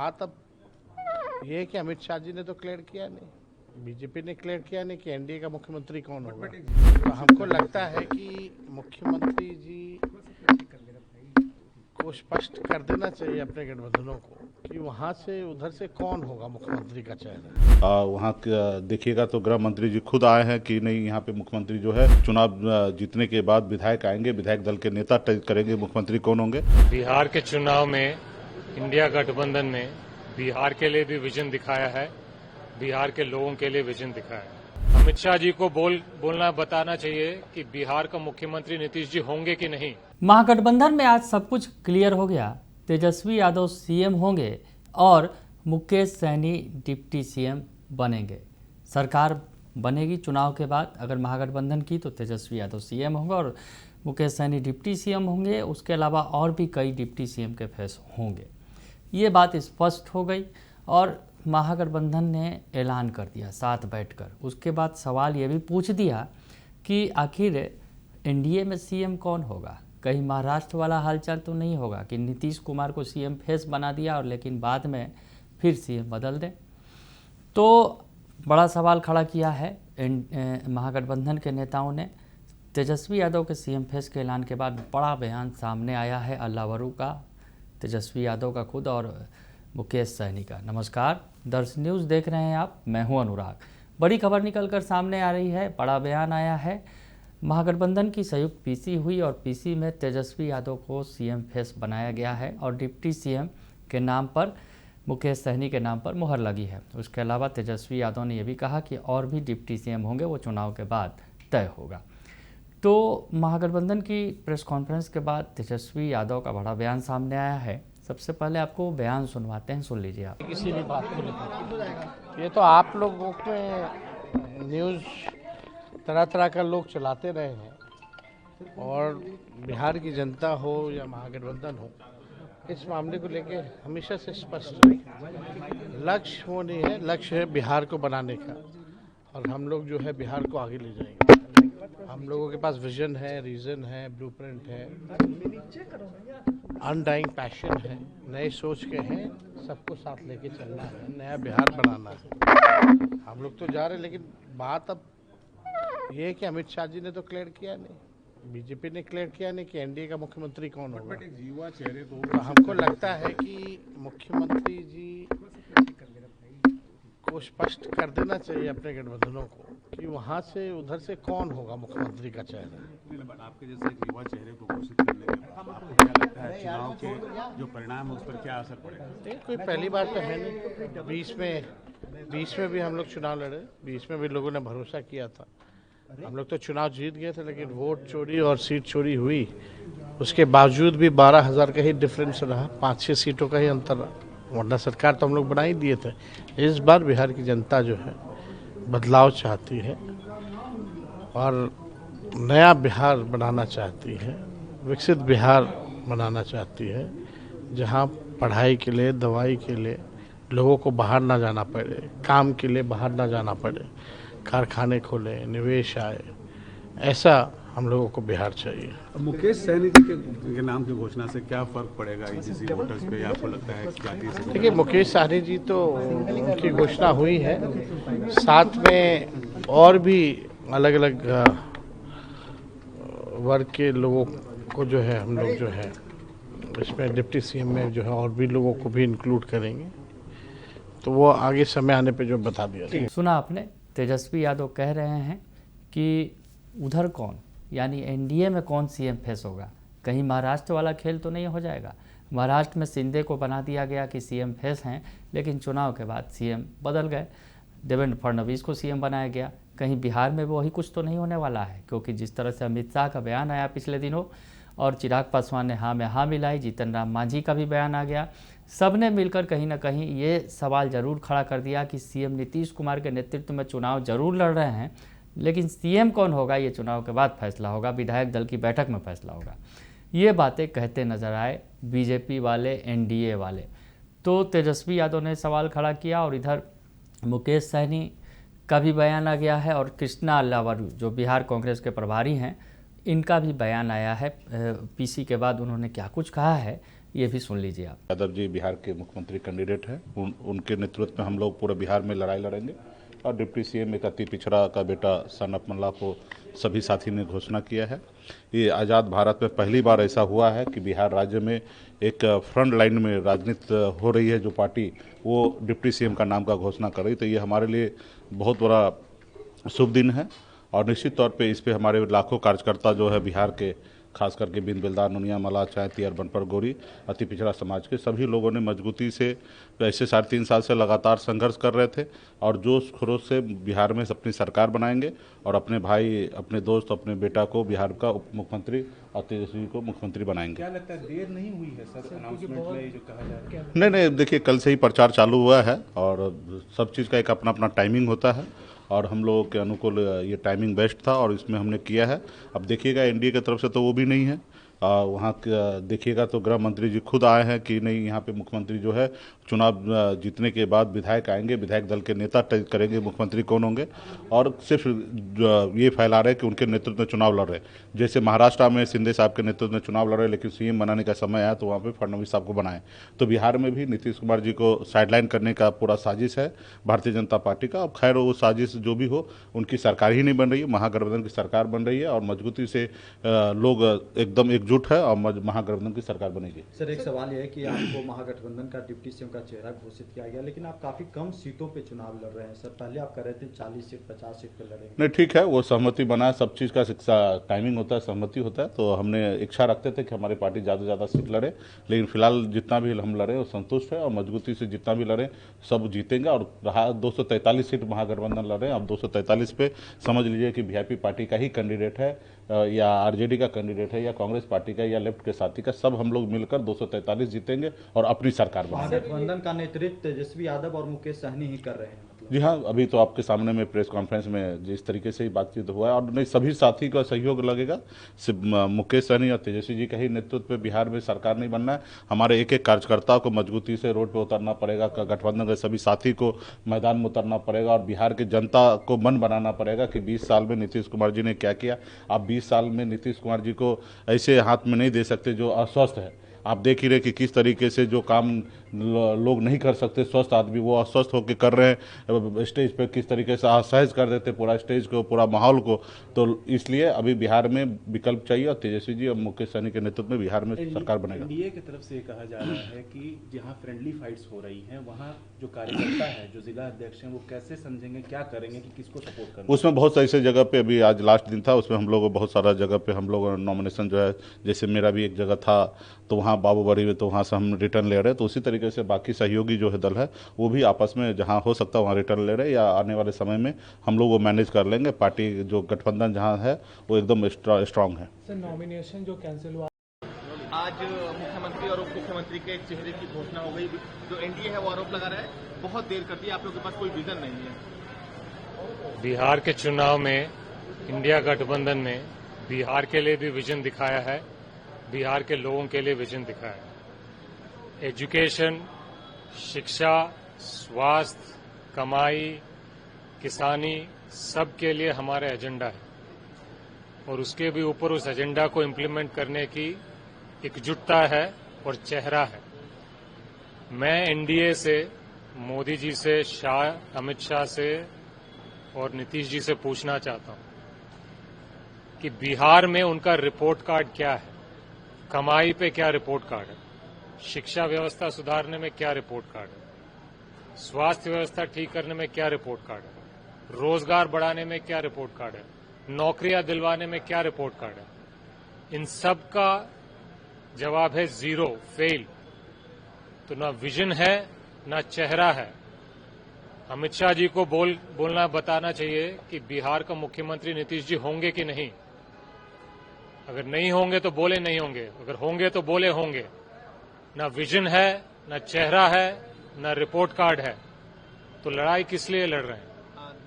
बात अब ये है कि अमित शाह जी ने तो क्लियर किया नहीं, बीजेपी ने क्लियर किया नहीं कि एनडीए का मुख्यमंत्री कौन होगा। तो हमको लगता है कि मुख्यमंत्री जी को स्पष्ट कर देना चाहिए अपने गठबंधनों को कि वहाँ से उधर से कौन होगा मुख्यमंत्री का चयन। वहाँ देखिएगा तो गृह मंत्री जी खुद आए हैं कि नहीं, यहाँ पे मुख्यमंत्री जो है चुनाव जीतने के बाद विधायक आएंगे, विधायक दल के नेता तय करेंगे मुख्यमंत्री कौन होंगे। बिहार के चुनाव में इंडिया गठबंधन ने बिहार के लिए भी विजन दिखाया है, बिहार के लोगों के लिए विजन दिखाया है। अमित शाह जी को बोलना बताना चाहिए कि बिहार का मुख्यमंत्री नीतीश जी होंगे कि नहीं। महागठबंधन में आज सब कुछ क्लियर हो गया। तेजस्वी यादव सीएम होंगे और मुकेश सहनी डिप्टी सीएम बनेंगे। सरकार बनेगी चुनाव के बाद, अगर महागठबंधन की तो तेजस्वी यादव सीएम होंगे और मुकेश सहनी डिप्टी सीएम होंगे। उसके अलावा और भी कई डिप्टी सीएम के फेस होंगे। ये बात स्पष्ट हो गई और महागठबंधन ने ऐलान कर दिया साथ बैठकर। उसके बाद सवाल ये भी पूछ दिया कि आखिर एनडीए में सीएम कौन होगा। कहीं महाराष्ट्र वाला हालचाल तो नहीं होगा कि नीतीश कुमार को सीएम फेस बना दिया और लेकिन बाद में फिर सीएम बदल दें। तो बड़ा सवाल खड़ा किया है महागठबंधन के नेताओं ने। तेजस्वी यादव के सीएम फेस के ऐलान के बाद बड़ा बयान सामने आया है अल्लावरू का, तेजस्वी यादव का खुद और मुकेश सहनी का। नमस्कार, दर्श न्यूज़ देख रहे हैं आप, मैं हूं अनुराग। बड़ी खबर निकलकर सामने आ रही है, बड़ा बयान आया है। महागठबंधन की संयुक्त पीसी हुई और पीसी में तेजस्वी यादव को सीएम फेस बनाया गया है और डिप्टी सीएम के नाम पर मुकेश सहनी के नाम पर मुहर लगी है। उसके अलावा तेजस्वी यादव ने यह भी कहा कि और भी डिप्टी सीएम होंगे, वो चुनाव के बाद तय होगा। तो महागठबंधन की प्रेस कॉन्फ्रेंस के बाद तेजस्वी यादव का बड़ा बयान सामने आया है। सबसे पहले आपको बयान सुनवाते हैं, सुन लीजिए आप। किसी भी बात को लेकर ये तो आप लोगों में न्यूज़ तरह तरह का लोग चलाते रहे हैं और बिहार की जनता हो या महागठबंधन हो, इस मामले को लेके हमेशा से स्पष्ट है। लक्ष्य वो नहीं है, लक्ष्य है बिहार को बनाने का और हम लोग जो है बिहार को आगे ले जाएंगे। हम लोगों के पास विजन है, रीजन है, ब्लूप्रिंट है, अनडाइंग पैशन है, नए सोच के हैं, सबको साथ लेके चलना है, नया बिहार बनाना है। हम लोग तो जा रहे हैं, लेकिन बात अब ये है कि अमित शाह जी ने तो क्लियर किया नहीं, बीजेपी ने क्लियर किया नहीं कि एनडीए का मुख्यमंत्री कौन होगा। युवा चेहरे तो हमको लगता है कि मुख्यमंत्री जी को स्पष्ट कर देना चाहिए अपने गठबंधनों को कि वहाँ से उधर से कौन होगा मुख्यमंत्री का चयन। आपके जैसे एक युवा चेहरे को घोषित करने के बाद आपको क्या लगता है चुनाव के जो परिणाम है उस पर क्या असर पड़ेगा? नहीं, कोई पहली बात तो है नहीं। 20 में भी हम लोग चुनाव लड़े, 20 में भी लोगों ने भरोसा किया था। हम लोग तो चुनाव जीत गए थे, लेकिन वोट चोरी और सीट चोरी हुई, उसके बावजूद भी 12,000 का ही डिफरेंस रहा, 5-6 सीटों का ही अंतर रहा, वरना सरकार तो हम लोग बना ही दिए थे। इस बार बिहार की जनता जो है बदलाव चाहती है और नया बिहार बनाना चाहती है, विकसित बिहार बनाना चाहती है, जहां पढ़ाई के लिए, दवाई के लिए लोगों को बाहर ना जाना पड़े, काम के लिए बाहर ना जाना पड़े, कारखाने खोले, निवेश आए, ऐसा हम लोगों को बिहार चाहिए। मुकेश सहनी जी के नाम की घोषणा से क्या फर्क पड़ेगा ईजीसी वोटर्स पे, आपको लगता है जाति से? देखिए, मुकेश सहनी जी तो उनकी घोषणा हुई है, साथ में और भी अलग अलग वर्ग के लोगों को जो है हम लोग जो है इसमें डिप्टी सीएम में जो है और भी लोगों को भी इंक्लूड करेंगे, तो वो आगे समय आने पे जो बता दिया। सुना आपने, तेजस्वी यादव कह रहे हैं कि उधर कौन, यानी एनडीए में कौन सीएम फेस होगा। कहीं महाराष्ट्र वाला खेल तो नहीं हो जाएगा। महाराष्ट्र में शिंदे को बना दिया गया कि सीएम फेस हैं, लेकिन चुनाव के बाद सीएम बदल गए, देवेंद्र फडणवीस को सीएम बनाया गया। कहीं बिहार में वही कुछ तो नहीं होने वाला है, क्योंकि जिस तरह से अमित शाह का बयान आया पिछले दिनों और चिराग पासवान ने हाँ में हाँ मिलाई, जीतन राम मांझी का भी बयान आ गया, सब ने मिलकर कहीं ना कहीं ये सवाल जरूर खड़ा कर दिया कि सीएम नीतीश कुमार के नेतृत्व में चुनाव जरूर लड़ रहे हैं, लेकिन सीएम कौन होगा ये चुनाव के बाद फैसला होगा, विधायक दल की बैठक में फैसला होगा। ये बातें कहते नजर आए बीजेपी वाले, एनडीए वाले। तो तेजस्वी यादव ने सवाल खड़ा किया और इधर मुकेश सहनी का भी बयान आ गया है और कृष्णा अल्लावरू जो बिहार कांग्रेस के प्रभारी हैं, इनका भी बयान आया है पीसी के बाद, उन्होंने क्या कुछ कहा है ये भी सुन लीजिए आप। यादव जी बिहार के मुख्यमंत्री कैंडिडेट हैं, उनके नेतृत्व में हम लोग पूरे बिहार में लड़ाई लड़ेंगे और डिप्टी सीएम एक अति पिछड़ा का बेटा सनत मल्ला को सभी साथी ने घोषणा किया है। ये आज़ाद भारत में पहली बार ऐसा हुआ है कि बिहार राज्य में एक फ्रंट लाइन में राजनीति हो रही है, जो पार्टी वो डिप्टी सीएम का नाम का घोषणा कर रही, तो ये हमारे लिए बहुत बड़ा शुभ दिन है। और निश्चित तौर पे इस पे हमारे लाखों कार्यकर्ता जो है बिहार के, खास करके बिन बिलदार, नुनिया, मला, चायती, बनपर, गोरी, अति पिछड़ा समाज के सभी लोगों ने मजबूती से ऐसे 3.5 साल से लगातार संघर्ष कर रहे थे और जोश खरोश से बिहार में अपनी सरकार बनाएंगे और अपने भाई, अपने दोस्त, अपने बेटा को बिहार का उप मुख्यमंत्री और तेजस्वी को मुख्यमंत्री बनाएंगे। क्या लगता है देर नहीं हुई है सर अनाउंसमेंट में जो कहा जा रहा है? नहीं, देखिए कल से ही प्रचार चालू हुआ है और सब चीज़ का एक अपना अपना टाइमिंग होता है और हम लोगों के अनुकूल ये टाइमिंग बेस्ट था और इसमें हमने किया है। अब देखिएगा एनडीए की तरफ से तो वो भी नहीं है, वहाँ देखिएगा तो गृह मंत्री जी खुद आए हैं कि नहीं, यहाँ पे मुख्यमंत्री जो है चुनाव जीतने के बाद विधायक आएंगे, विधायक दल के नेता तय करेंगे मुख्यमंत्री कौन होंगे, और सिर्फ ये फैला रहे कि उनके नेतृत्व में चुनाव लड़ रहे। जैसे महाराष्ट्र में शिंदे साहब के नेतृत्व में चुनाव लड़ रहे, लेकिन सीएम बनाने का समय आया तो वहाँ पे फडणवीस साहब को बनाए। तो बिहार में भी नीतीश कुमार जी को साइडलाइन करने का पूरा साजिश है भारतीय जनता पार्टी का। अब खैर वो साजिश जो भी हो, उनकी सरकार ही नहीं बन रही है, महागठबंधन की सरकार बन रही है और मजबूती से लोग एकदम एकजुट है और महागठबंधन की सरकार बनेगी। सर एक सवाल यह है कि आपको महागठबंधन का डिप्टी सीएम का चेहरा घोषित किया गया, लेकिन आप काफी कम सीटों पे चुनाव लड़ रहे हैं सर। पहले आप कह रहे थे 40 सीट 50 सीट पे लड़ेंगे। नहीं, ठीक है, वो सहमति बना, सब चीज़ का टाइमिंग होता है, सहमति होता है। तो हमने इच्छा रखते थे कि हमारी पार्टी ज़्यादा से ज़्यादा सीट लड़े, लेकिन फिलहाल जितना भी हम लड़े वो संतुष्ट है और मजबूती से जितना भी लड़े सब जीतेंगे। और रहा 243 सीट महागठबंधन लड़े, अब 243 पे समझ लीजिए कि वीआईपी पार्टी का ही कैंडिडेट है या आरजेडी का कैंडिडेट है या कांग्रेस पार्टी का या लेफ्ट के साथी का, सब हम लोग मिलकर 243 जीतेंगे और अपनी सरकार बनाएंगे। महागठबंधन का नेतृत्व तेजस्वी यादव और मुकेश सहनी ही कर रहे हैं। जी हाँ, अभी तो आपके सामने में प्रेस कॉन्फ्रेंस में जिस तरीके से ही बातचीत हुआ है और नहीं, सभी साथी का सहयोग लगेगा। सिर्फ मुकेश सहनी और तेजस्वी जी का ही नेतृत्व में बिहार में सरकार नहीं बनना है, हमारे एक एक कार्यकर्ता को मजबूती से रोड पे उतरना पड़ेगा, गठबंधन के सभी साथी को मैदान में उतरना पड़ेगा और बिहार की जनता को मन बनाना पड़ेगा कि 20 साल में नीतीश कुमार जी ने क्या किया। आप 20 साल में नीतीश कुमार जी को ऐसे हाथ में नहीं दे सकते जो अस्वस्थ है। आप देख ही रहे कि किस तरीके से जो काम लोग नहीं कर सकते, स्वस्थ आदमी वो अस्वस्थ होकर कर रहे हैं, स्टेज पे किस तरीके से असहज कर देते पूरा स्टेज को, पूरा माहौल को। तो इसलिए अभी बिहार में विकल्प चाहिए और तेजस्वी जी और मुकेश सहनी के नेतृत्व में बिहार में सरकार बनेगा। एनडीए की तरफ से कहा जा रहा है कि जहां फ्रेंडली फाइट्स हो रही हैं वहां जो कार्यकर्ता है, जो जिला अध्यक्ष हैं, वो कैसे समझेंगे, क्या करेंगे कि किसको सपोर्ट करना। उसमें बहुत ऐसे जगह पे, अभी आज लास्ट दिन था, उसमें हम लोग बहुत सारा जगह पे हम लोग नॉमिनेशन जो है, जैसे मेरा भी एक जगह था तो वहाँ बाबूबड़ी में, तो वहाँ से हम रिटर्न ले रहे हैं। तो उसी तरीके से बाकी सहयोगी जो है दल है वो भी आपस में जहाँ हो सकता है वहाँ रिटर्न ले रहे हैं, या आने वाले समय में हम लोग वो मैनेज कर लेंगे। पार्टी जो गठबंधन जहाँ है वो एकदम स्ट्रांग है। सर नॉमिनेशन जो कैंसिल हुआ, आज मुख्यमंत्री और उप मुख्यमंत्री के चेहरे की घोषणा हो गई। जो एनडीए है वो आरोप लगा रहा है बहुत देर कर दी, आप लोगों के पास कोई विजन नहीं है। बिहार के चुनाव में इंडिया गठबंधन ने बिहार के लिए भी विजन दिखाया है, बिहार के लोगों के लिए विजन दिखाया है। एजुकेशन, शिक्षा, स्वास्थ्य, कमाई, किसानी, सब के लिए हमारा एजेंडा है और उसके भी ऊपर उस एजेंडा को इम्प्लीमेंट करने की एकजुटता है और चेहरा है। मैं एनडीए से, मोदी जी से, अमित शाह से और नीतीश जी से पूछना चाहता हूं कि बिहार में उनका रिपोर्ट कार्ड क्या है, कमाई पे क्या रिपोर्ट कार्ड है, शिक्षा व्यवस्था सुधारने में क्या रिपोर्ट कार्ड है, स्वास्थ्य व्यवस्था ठीक करने में क्या रिपोर्ट कार्ड है, रोजगार बढ़ाने में क्या रिपोर्ट कार्ड है, नौकरियां दिलवाने में क्या रिपोर्ट कार्ड है। इन सब का जवाब है जीरो, फेल। तो ना विजन है ना चेहरा है। अमित शाह जी को बोलना बताना चाहिए कि बिहार का मुख्यमंत्री नीतीश जी होंगे कि नहीं। अगर नहीं होंगे तो बोले नहीं होंगे, अगर होंगे तो बोले होंगे। ना विजन है, ना चेहरा है, ना रिपोर्ट कार्ड है, तो लड़ाई किस लिए लड़ रहे हैं।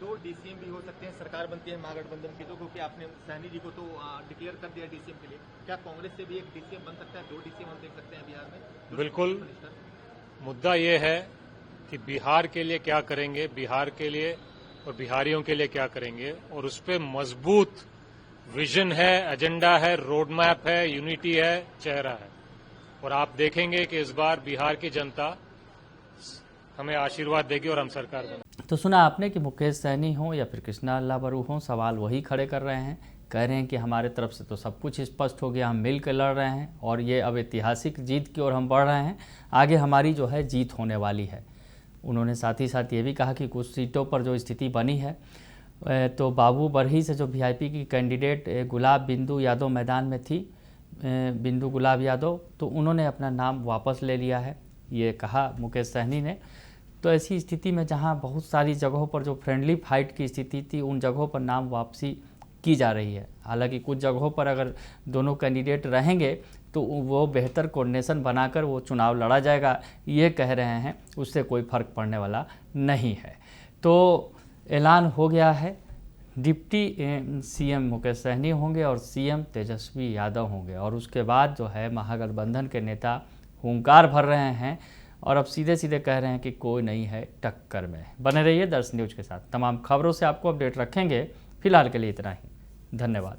2 डीसीएम भी हो सकते हैं, सरकार बनती है महागठबंधन की, तो क्योंकि आपने सहनी जी को तो डिक्लेयर कर दिया डीसीएम के लिए, क्या कांग्रेस से भी एक डीसीएम बन सकता है? 2 डीसीएम हम देख सकते हैं बिहार में। बिल्कुल, मुद्दा ये है कि बिहार के लिए क्या करेंगे, बिहार के लिए और बिहारियों के लिए क्या करेंगे, और उस पर मजबूत विजन है, एजेंडा है, रोड मैप है, यूनिटी है, चेहरा है। और आप देखेंगे कि इस बार बिहार की जनता हमें आशीर्वाद देगी और हम सरकार बनेंगे। तो सुना आपने कि मुकेश सहनी हो या फिर कृष्णा अल्लाह बरू हो, सवाल वही खड़े कर रहे हैं। कह रहे हैं कि हमारे तरफ से तो सब कुछ स्पष्ट हो गया, हम मिल कर लड़ रहे हैं और ये अब ऐतिहासिक जीत की ओर हम बढ़ रहे हैं, आगे हमारी जो है जीत होने वाली है। उन्होंने साथ ही साथ ये भी कहा कि कुछ सीटों पर जो स्थिति बनी है, तो बाबू बरही से जो वीआईपी की कैंडिडेट गुलाब बिंदु यादव मैदान में थी, बिंदु गुलाब यादव, तो उन्होंने अपना नाम वापस ले लिया है, ये कहा मुकेश सहनी ने। तो ऐसी स्थिति में जहां बहुत सारी जगहों पर जो फ्रेंडली फाइट की स्थिति थी, उन जगहों पर नाम वापसी की जा रही है। हालांकि कुछ जगहों पर अगर दोनों कैंडिडेट रहेंगे तो वो बेहतर कोऑर्डिनेशन बनाकर वो चुनाव लड़ा जाएगा, ये कह रहे हैं, उससे कोई फ़र्क पड़ने वाला नहीं है। तो ऐलान हो गया है, डिप्टी सीएम मुकेश सहनी होंगे और सीएम तेजस्वी यादव होंगे। और उसके बाद जो है महागठबंधन के नेता हुंकार भर रहे हैं और अब सीधे सीधे कह रहे हैं कि कोई नहीं है टक्कर में। बने रहिए दर्शन न्यूज़ के साथ, तमाम खबरों से आपको अपडेट रखेंगे। फिलहाल के लिए इतना ही, धन्यवाद।